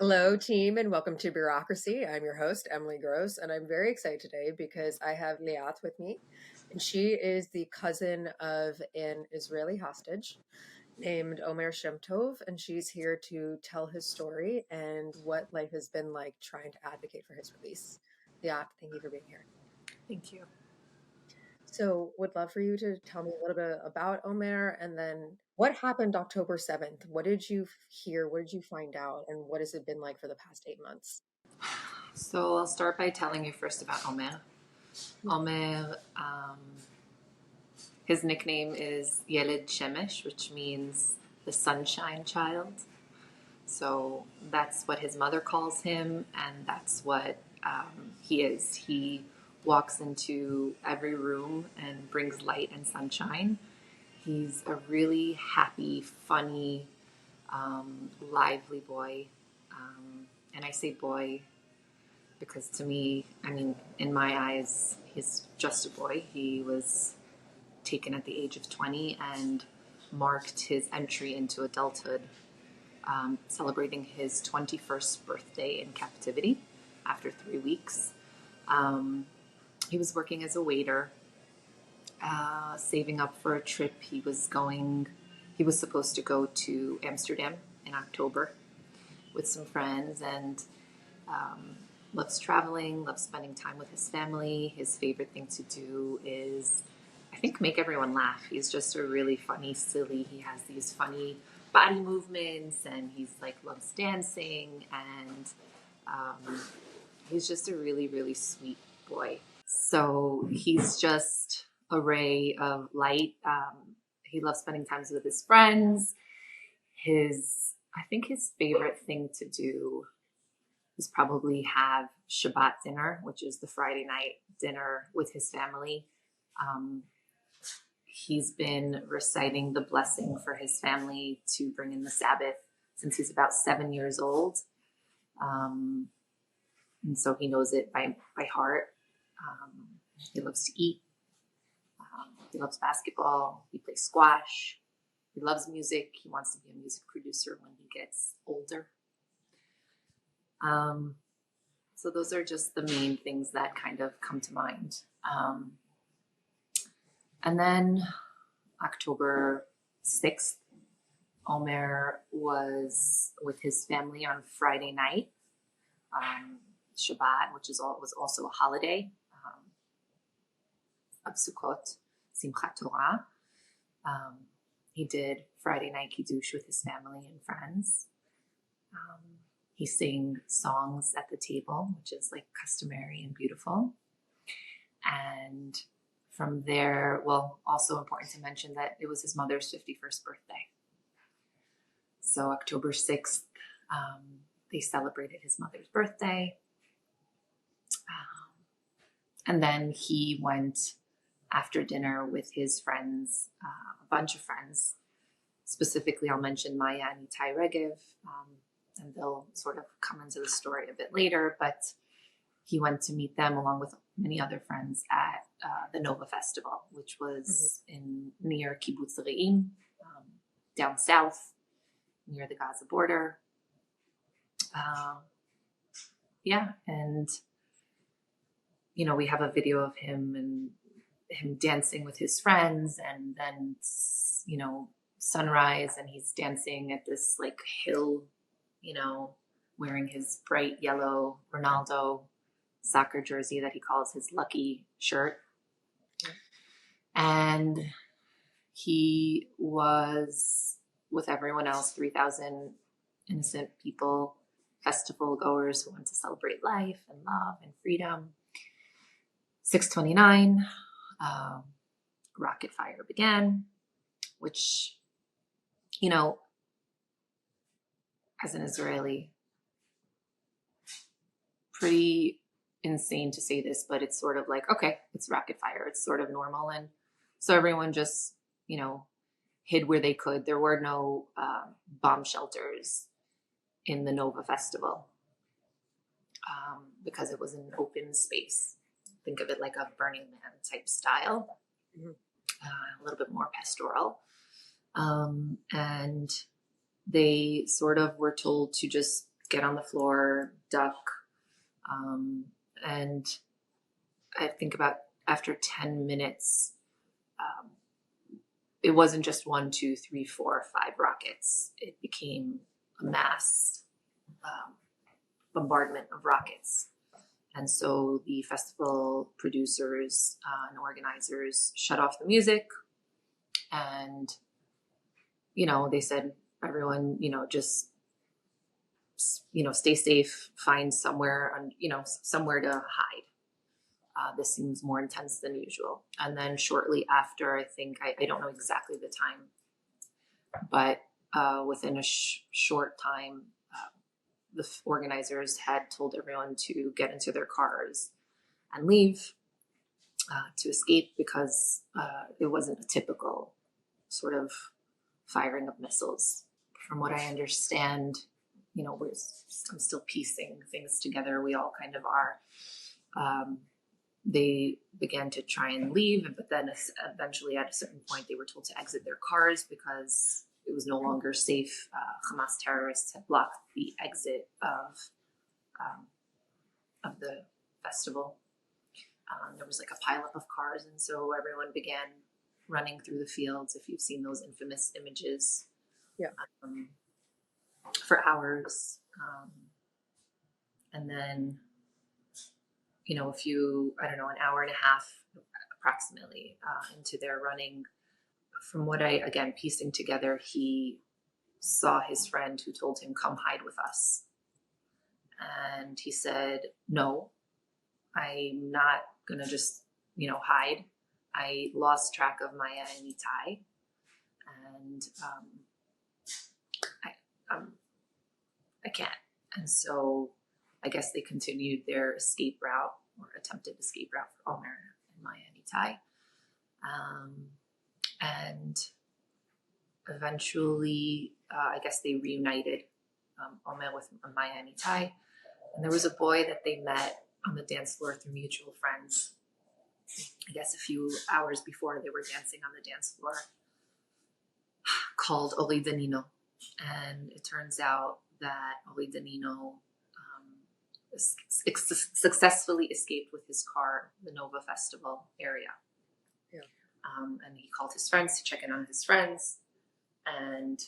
Hello, team, and welcome to Bureaucracy. I'm your host, Emily Gross, and I'm very excited today because I have Leat with me, and she is the cousin of an Israeli hostage named Omer Shemtov, and she's here to tell his story and what life has been like trying to advocate for his release. Leat, thank you for being here. Thank you. So, would love for you to tell me a little bit about Omer and then what happened October 7th? What did you hear? What did you find out? And what has it been like for the past 8 months? So I'll start by telling you first about Omer. Omer, his nickname is Yeled Shemesh, which means the sunshine child. So that's what his mother calls him, and that's what he is. He walks into every room and brings light and sunshine. He's a really happy, funny, lively boy. And I say boy because to me, I mean, in my eyes, he's just a boy. He was taken at the age of 20 and marked his entry into adulthood, celebrating his 21st birthday in captivity after 3 weeks. He was working as a waiter, saving up for a trip. He was supposed to go to Amsterdam in October with some friends, and loves traveling, loves spending time with his family. His favorite thing to do is, I think, make everyone laugh. He's just a really funny, silly. He has these funny body movements, and he's like loves dancing, and he's just a really, really sweet boy. So he's just a ray of light. He loves spending time with his friends. I think his favorite thing to do is probably have Shabbat dinner, which is the Friday night dinner with his family. He's been reciting the blessing for his family to bring in the Sabbath since he's about 7 years old. And so he knows it by heart. He loves to eat. He loves basketball. He plays squash. He loves music. He wants to be a music producer when he gets older. So those are just the main things that kind of come to mind. And then October 6th, Omer was with his family on Friday night, Shabbat, was also a holiday of Sukkot, Simchat Torah. He did Friday night Kiddush with his family and friends. He sang songs at the table, which is like customary and beautiful. And from there, well, also important to mention that it was his mother's 51st birthday. So October 6th, they celebrated his mother's birthday. And then he went after dinner with his friends, a bunch of friends. Specifically, I'll mention Maya and Itay Regev, and they'll sort of come into the story a bit later, but he went to meet them along with many other friends at the Nova Festival, which was near Kibbutz Re'im, down south, near the Gaza border. And we have a video of him and him dancing with his friends, and then sunrise, and he's dancing at this like hill, wearing his bright yellow Ronaldo soccer jersey that he calls his lucky shirt. And he was with everyone else, 3,000 innocent people, festival goers who want to celebrate life and love and freedom. 6:29, rocket fire began, which, as an Israeli, pretty insane to say this, but it's sort of like, okay, it's rocket fire. It's sort of normal. And so everyone just, hid where they could. There were no bomb shelters in the Nova Festival because it was an open space. Think of it like a Burning Man type style, a little bit more pastoral. And they sort of were told to just get on the floor, duck. And I think about after 10 minutes, um, it wasn't just 1, 2, 3, 4, 5 rockets. It became a mass bombardment of rockets. And so the festival producers and organizers shut off the music, and, they said, everyone, just, stay safe, find somewhere, somewhere to hide. This seems more intense than usual. And then shortly after, I think, I don't know exactly the time, but within a short time, the organizers had told everyone to get into their cars and leave, to escape, because it wasn't a typical sort of firing of missiles. From what I understand, I'm still piecing things together. We all kind of are. They began to try and leave, but then eventually at a certain point they were told to exit their cars because it was no longer safe. Hamas terrorists had blocked the exit of the festival. There was like a pileup of cars, and so everyone began running through the fields. If you've seen those infamous images, Yeah. For hours, and then an hour and a half approximately into their running. From what again, piecing together, he saw his friend who told him, "Come hide with us." And he said, "No, I'm not going to just, hide. I lost track of Maya and Itay, and I can't." And so I guess they continued their escape route, or attempted escape route, for Omer and Maya and Itay. And eventually, I guess they reunited, Omer with Maya and Itay. And there was a boy that they met on the dance floor through mutual friends. I guess a few hours before they were dancing on the dance floor, called Ori Danino. And it turns out that Ori Danino successfully escaped with his car, the Nova Festival area. Yeah. And he called his friends to check in on his friends. And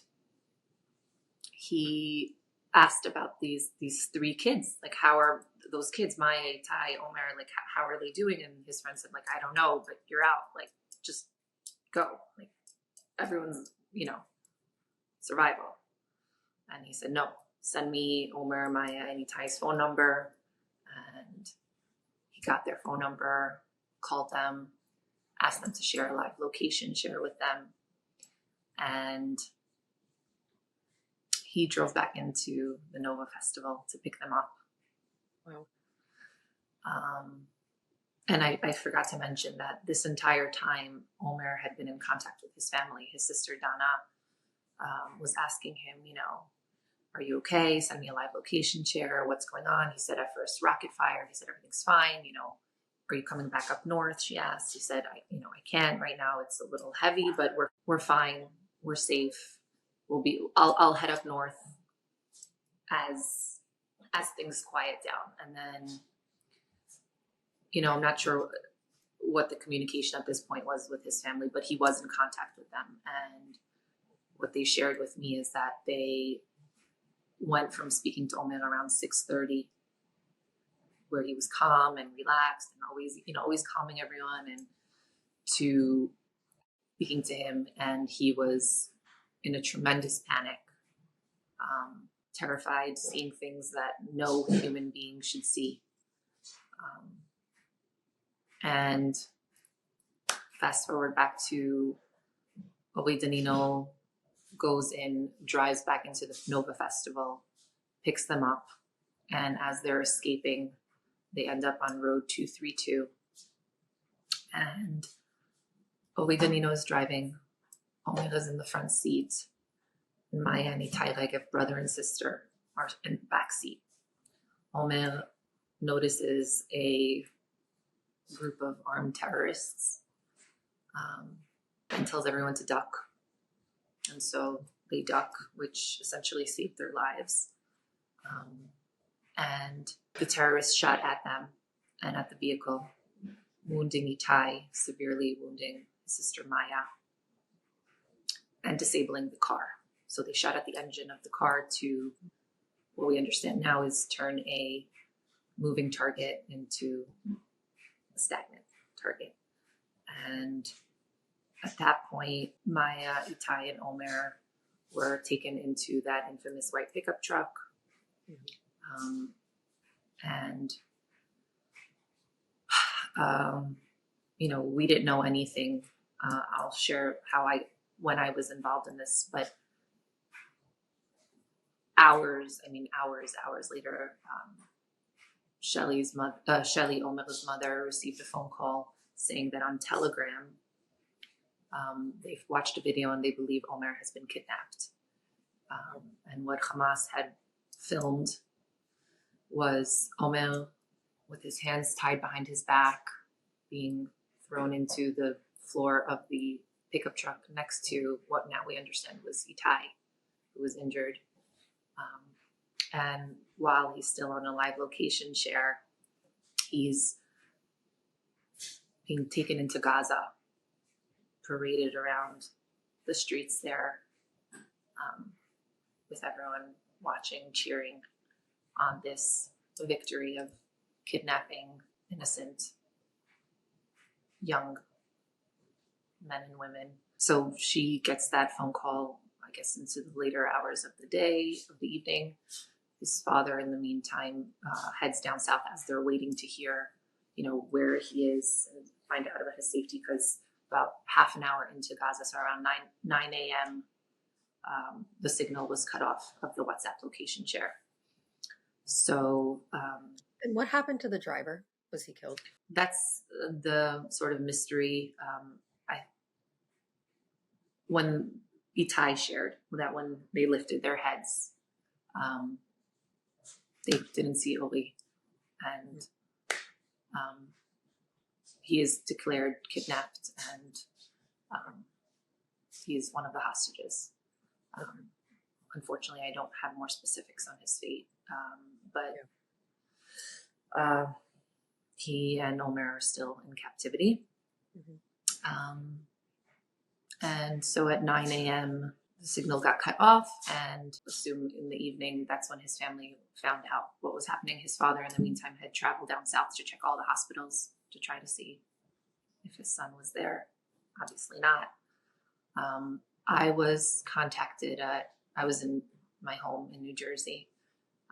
he asked about these 3 kids, like, how are those kids, Maya, Itay, Omer, like, how are they doing? And his friend said, like, I don't know, but you're out, like, just go, like, everyone's, survival. And he said, no, send me Omer, Maya, and Itay's phone number. And he got their phone number, called them, asked them to share a live location, share with them. And he drove back into the Nova Festival to pick them up. Wow. And I forgot to mention that this entire time, Omer had been in contact with his family. His sister, Dana, was asking him, are you okay? Send me a live location, share what's going on. He said at first, rocket fire. He said, everything's fine. Are you coming back up north? She asked. He said, I can't right now. It's a little heavy, but we're fine. We're safe. I'll head up north as things quiet down. And then, I'm not sure what the communication at this point was with his family, but he was in contact with them. And what they shared with me is that they went from speaking to Omer around 6:30, where he was calm and relaxed and always calming everyone, and to speaking to him, and he was in a tremendous panic, terrified, seeing things that no human being should see. And fast forward back to Ori Danino goes in, drives back into the Nova Festival, picks them up, and as they're escaping, they end up on Road 232. And Ori Danino is driving, Omer is in the front seat, and Maya and Itay Regev, brother and sister, are in the back seat. Omer notices a group of armed terrorists, and tells everyone to duck. And so they duck, which essentially saved their lives. And the terrorists shot at them and at the vehicle, wounding Itay, severely wounding his sister Maya, and disabling the car. So they shot at the engine of the car to what we understand now is turn a moving target into a stagnant target. And at that point, Maya, Itay, and Omer were taken into that infamous white pickup truck. And we didn't know anything. I'll share when I was involved in this, but hours later, Shelly, Omer's mother, received a phone call saying that on Telegram, they've watched a video and they believe Omer has been kidnapped. And what Hamas had filmed was Omer with his hands tied behind his back, being thrown into the floor of the pickup truck next to what now we understand was Itay, who was injured. And while he's still on a live location share, he's being taken into Gaza, paraded around the streets there, with everyone watching, cheering on this victory of kidnapping innocent young men and women. So she gets that phone call, I guess, into the later hours of the evening. His father, in the meantime, heads down south as they're waiting to hear, where he is and find out about his safety, because about half an hour into Gaza, so around 9 a.m., the signal was cut off of the WhatsApp location share. So... and what happened to the driver? Was he killed? That's the sort of mystery. When Itay shared that when they lifted their heads, they didn't see Oli, and he is declared kidnapped, and he is one of the hostages. Unfortunately, I don't have more specifics on his fate, but he and Omer are still in captivity. And so at 9 a.m., the signal got cut off, and assumed in the evening, that's when his family found out what was happening. His father, in the meantime, had traveled down south to check all the hospitals to try to see if his son was there. Obviously not. I was contacted I was in my home in New Jersey.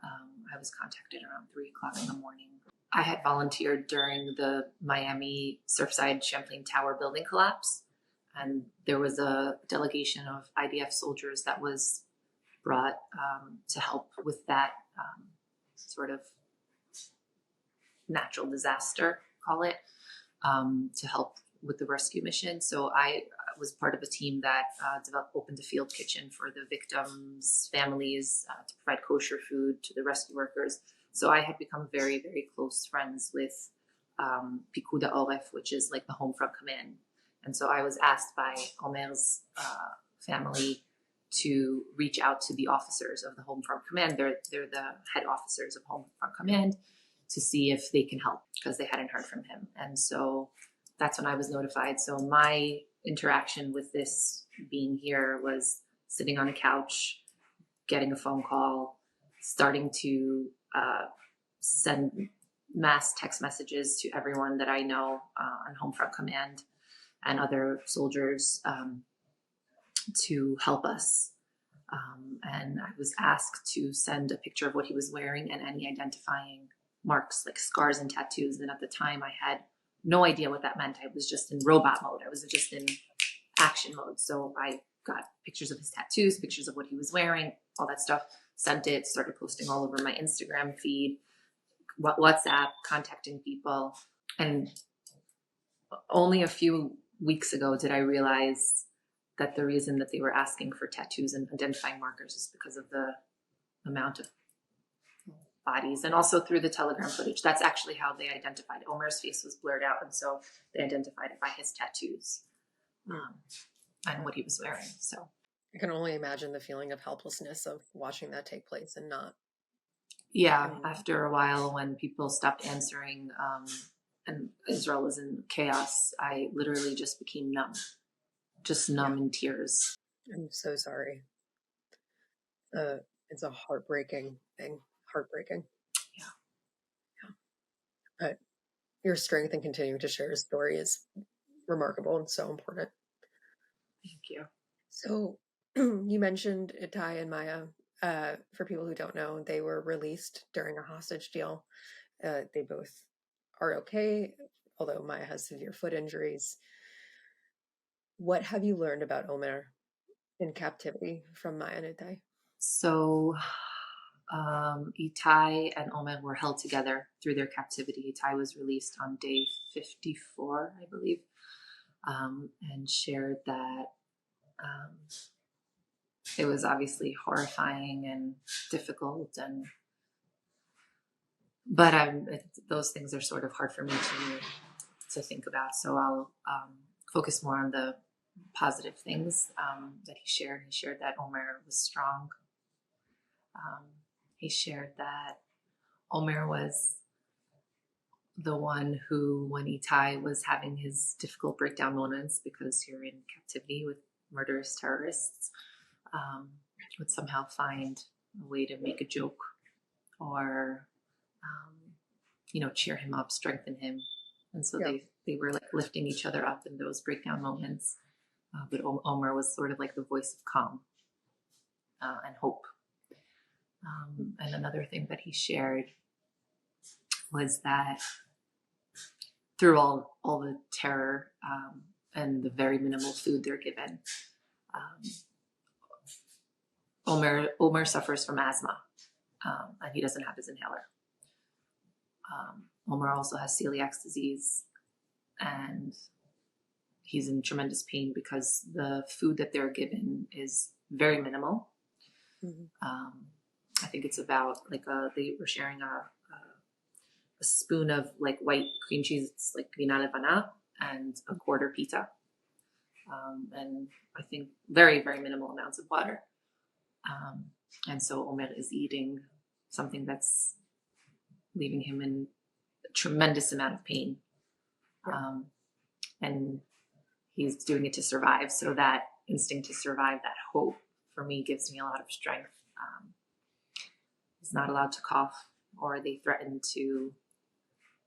I was contacted around 3 o'clock in the morning. I had volunteered during the Miami Surfside Champlain Tower building collapse. And there was a delegation of IDF soldiers that was brought to help with that sort of natural disaster, call it, to help with the rescue mission. So I was part of a team that opened a field kitchen for the victims' families to provide kosher food to the rescue workers. So I had become very, very close friends with Picud Oref, which is like the home front command. And so I was asked by Omer's family to reach out to the officers of the Home Front Command. They're the head officers of Home Front Command, to see if they can help, because they hadn't heard from him. And so that's when I was notified. So my interaction with this being here was sitting on a couch, getting a phone call, starting to send mass text messages to everyone that I know on Home Front Command and other soldiers to help us. And I was asked to send a picture of what he was wearing and any identifying marks, like scars and tattoos. And at the time, I had no idea what that meant. I was just in robot mode. I was just in action mode. So I got pictures of his tattoos, pictures of what he was wearing, all that stuff, sent it, started posting all over my Instagram feed, WhatsApp, contacting people. And only a few weeks ago did I realize that the reason that they were asking for tattoos and identifying markers is because of the amount of bodies, and also through the Telegram footage. That's actually how they identified. Omer's face was blurred out, and so they identified it by his tattoos and what he was wearing. So I can only imagine the feeling of helplessness of watching that take place and not Yeah, And after a while, when people stopped answering, and Israel was in chaos, I literally just became numb, just yeah, numb in tears. I'm so sorry. It's a heartbreaking thing. Heartbreaking. Yeah, Yeah. But your strength in continuing to share a story is remarkable and so important. thank you. So you mentioned Itay and Maya. For people who don't know, they were released during a hostage deal. They both are okay, although Maya has severe foot injuries. What have you learned about Omer in captivity from Maya and Itay? So, Itai and Omer were held together through their captivity. Itai was released on day 54, I believe, and shared that um, it was obviously horrifying and difficult, and but those things are sort of hard for me to think about. So I'll focus more on the positive things that he shared. He shared that Omer was strong. Um, he shared that Omer was the one who, when Itai was having his difficult breakdown moments because you're in captivity with murderous terrorists, um, would somehow find a way to make a joke or, um, cheer him up, strengthen him. And so Yeah. they were like lifting each other up in those breakdown moments. But Omer was sort of like the voice of calm and hope. And another thing that he shared was that through all the terror and the very minimal food they're given, um, Omer suffers from asthma, and he doesn't have his inhaler. Omer also has celiac disease, and he's in tremendous pain because the food that they're given is very minimal. Mhm. I think it's about like they were sharing a spoon of like white cream cheese, it's like vina levana, and a quarter pita, and I think very very minimal amounts of water. Um, and so Omer is eating something that's leaving him in a tremendous amount of pain, Yeah. and he's doing it to survive. So that instinct to survive, that hope, for me gives me a lot of strength. He's not allowed to cough, or they threaten to.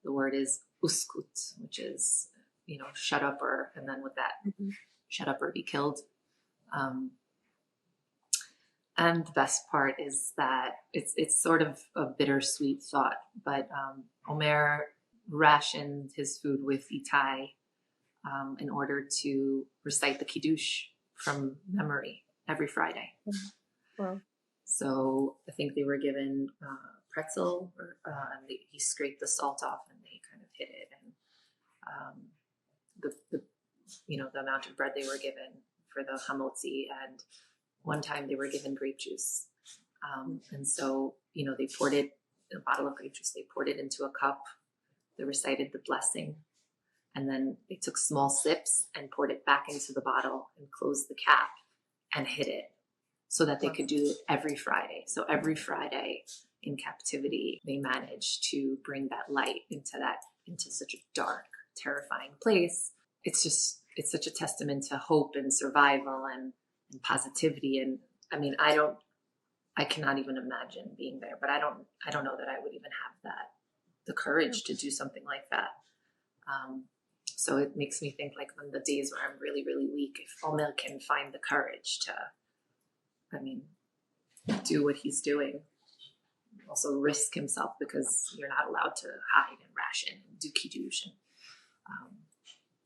The word is uskut, which is shut up, or and then with that, Mhm. shut up or be killed. Um, and the best part is that it's sort of a bittersweet thought, but Omer rationed his food with Itai in order to recite the Kiddush from memory every Friday. Wow. So I think they were given pretzel, and he scraped the salt off, and they kind of hid it. And the the amount of bread they were given for the hamotzi, and one time they were given grape juice, and so they poured it a bottle of grape juice. They poured it into a cup. They recited the blessing, and then they took small sips and poured it back into the bottle and closed the cap and hid it so that they Wow. could do it every Friday. So every Friday in captivity, they managed to bring that light into such a dark, terrifying place. It's such a testament to hope and survival and positivity. And I mean, I cannot even imagine being there, but I don't know that I would even have the Yeah. courage to do something like that. Um, so it makes me think, like, on the days where I'm really, really weak, if Omer can find the courage to, I mean, do what he's doing, also risk himself, because you're not allowed to hide and ration and do kiddush. And um,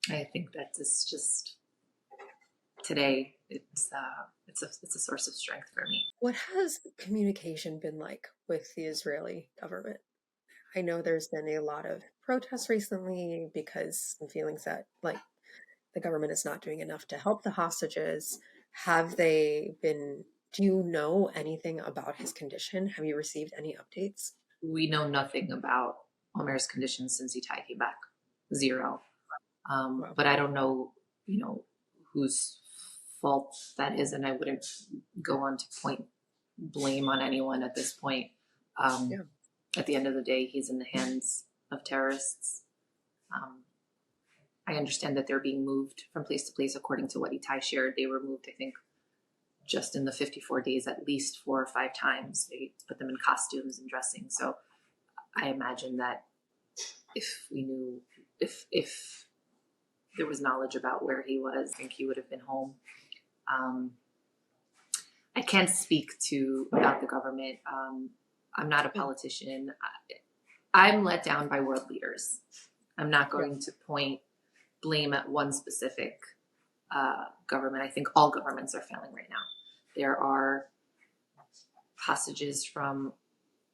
I think that this just today it's a source of strength for me. What has communication been like with the Israeli government? I know there's been a lot of protests recently because of feelings that like the government is not doing enough to help the hostages. Have they been, do you know anything about his condition? Have you received any updates? We know nothing about Omer's conditions since he came back, zero. Well, But I don't know, whose fault that is, and I wouldn't go on to point blame on anyone at this point. Um, Yeah. at the end of the day, he's in the hands of terrorists. Um, I understand that they're being moved from place to place according to what Itay shared. They were moved, I think, just in the 54 days, at least 4 or 5 times. They put them in costumes and dressing. So I imagine that if we knew, if there was knowledge about where he was, I think he would have been home. I can't speak about the government. I'm not a politician. I'm let down by world leaders. I'm not going to point blame at one specific government. I think all governments are failing right now. There are hostages from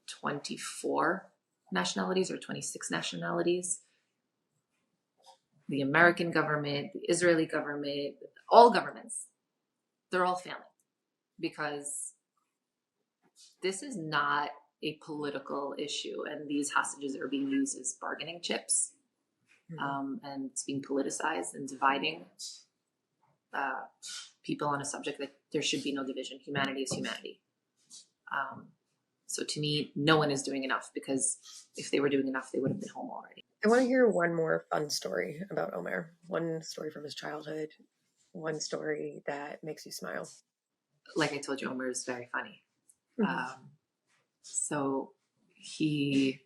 24 nationalities or 26 nationalities. The American government, the Israeli government, all governments, they're all failing because this is not a political issue, and these hostages are being used as bargaining chips, and it's being politicized and dividing people on a subject that there should be no division. Humanity is humanity. So to me, no one is doing enough, because if they were doing enough, they would have been home already. I want to hear one more fun story about Omer. One story from his childhood. One story that makes you smile. Like I told you, Omer is very funny. Mm-hmm. So he,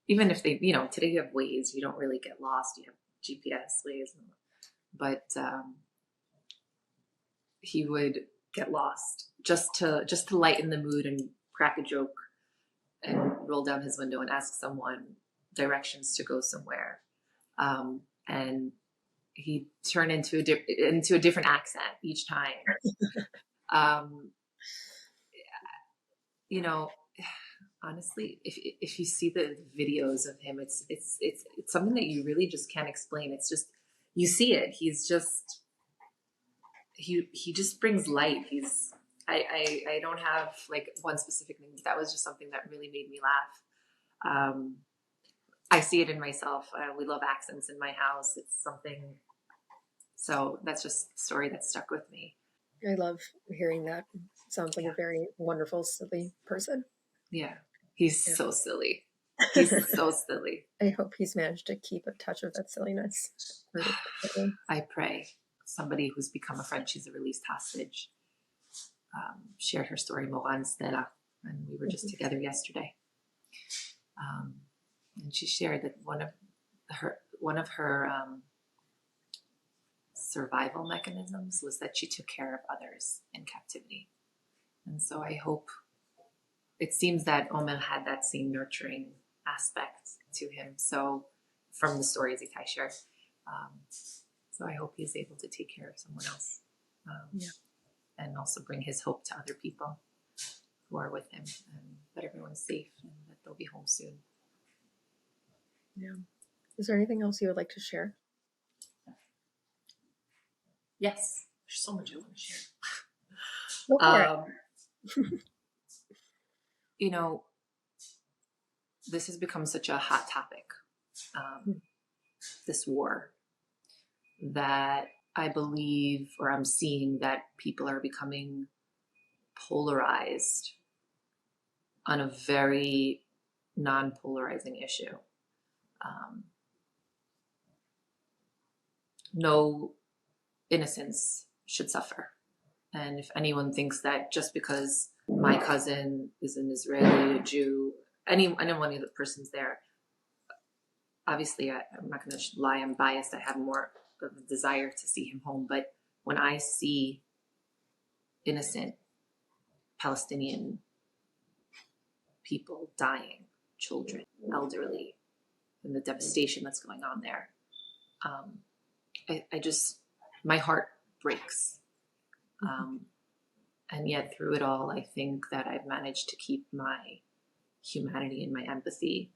even if they, today you have Waze, you don't really get lost. You have GPS, Waze, but he would get lost just to lighten the mood and crack a joke and roll down his window and ask someone directions to go somewhere. And he turned into a different accent each time. Honestly, if you see the videos of him, it's something that you really just can't explain. It's just, you see it. He's just, he just brings light. I don't have like one specific thing. That was just something that really made me laugh. I see it in myself. We love accents in my house. It's something. So that's just a story that stuck with me. I love hearing that. Sounds like a very wonderful, silly person. Yeah. He's so silly. He's so silly. I hope he's managed to keep a touch of that silliness. I pray. Somebody who's become a friend, she's a released hostage, shared her story, Moran Stella, and we were just together yesterday. And she shared that one of her survival mechanisms was that she took care of others in captivity. And so I hope, it seems that Omer had that same nurturing aspect to him. So from the stories Itay shared. So I hope he's able to take care of someone else. And also bring his hope to other people who are with him, and that everyone's safe and that they'll be home soon. Yeah. Is there anything else you would like to share? Yes. There's so much I want to share. This has become such a hot topic, this war, that I believe, or I'm seeing, that people are becoming polarized on a very non-polarizing issue. No innocence should suffer. And if anyone thinks that just because my cousin is an Israeli, a Jew, anyone of the persons there, obviously I'm not going to lie, I'm biased. I have more of a desire to see him home. But when I see innocent Palestinian people dying, children, elderly, and the devastation that's going on there, I just, my heart breaks. And yet through it all, I think that I've managed to keep my humanity and my empathy.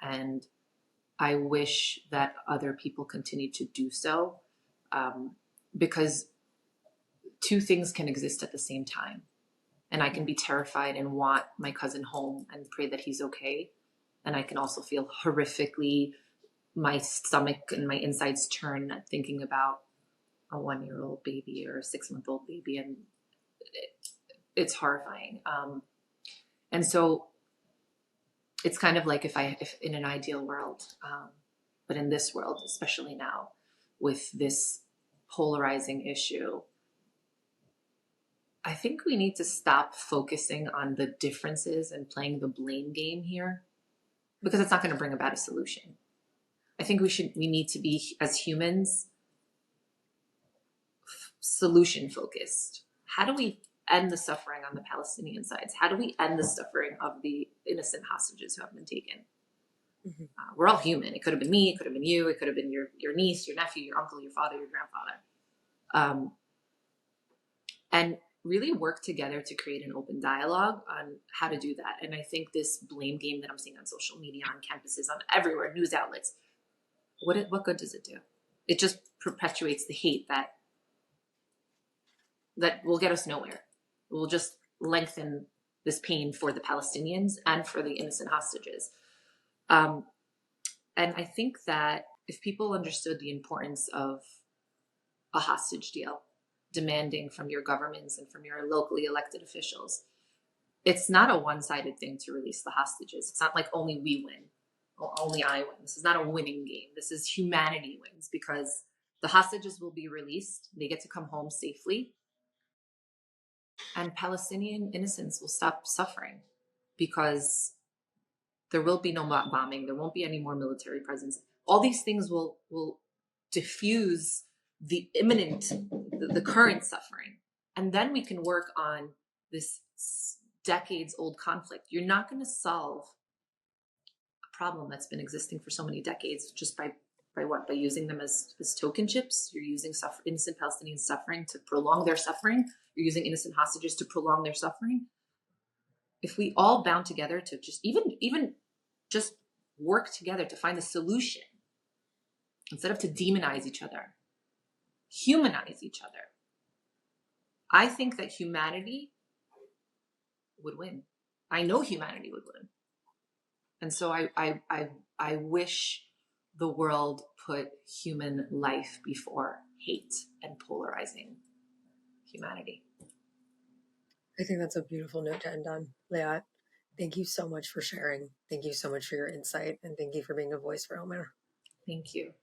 And I wish that other people continue to do so, because two things can exist at the same time. And I can be terrified and want my cousin home and pray that he's okay. And I can also feel horrifically, my stomach and my insides turn at thinking about a 1-year-old baby or a 6-month-old baby. And it's horrifying. And so it's kind of like if in an ideal world, but in this world, especially now, with this polarizing issue, I think we need to stop focusing on the differences and playing the blame game here, because it's not going to bring about a solution. I think we need to be, as humans, solution focused. How do we end the suffering on the Palestinian sides? How do we end the suffering of the innocent hostages who have been taken? Mhm. We're all human. It could have been me. It could have been you. It could have been your niece, your nephew, your uncle, your father, your grandfather. And really work together to create an open dialogue on how to do that. And I think this blame game that I'm seeing on social media, on campuses, on everywhere, news outlets, what good does it do? It just perpetuates the hate that will get us nowhere. It will just lengthen this pain for the Palestinians and for the innocent hostages. Um, and I think that if people understood the importance of a hostage deal, demanding from your governments and from your locally elected officials, it's not a one-sided thing to release the hostages. It's not like only we win or only I win. This is not a winning game. This is humanity wins, because the hostages will be released. They get to come home safely, and Palestinian innocents will stop suffering, because there will be no bombing. There won't be any more military presence. All these things will diffuse the imminent, the current suffering. And then we can work on this decades old conflict. You're not going to solve a problem that's been existing for so many decades just by what? By using them as token chips. You're using innocent Palestinian suffering to prolong their suffering. You're using innocent hostages to prolong their suffering. If we all bound together to just even just work together to find a solution, instead of to demonize each other, humanize each other, I think that humanity would win. I know humanity would win. And so I wish the world put human life before hate and polarizing humanity. I think that's a beautiful note to end on. Leat, thank you so much for sharing. Thank you so much for your insight. And thank you for being a voice for Omer. Thank you.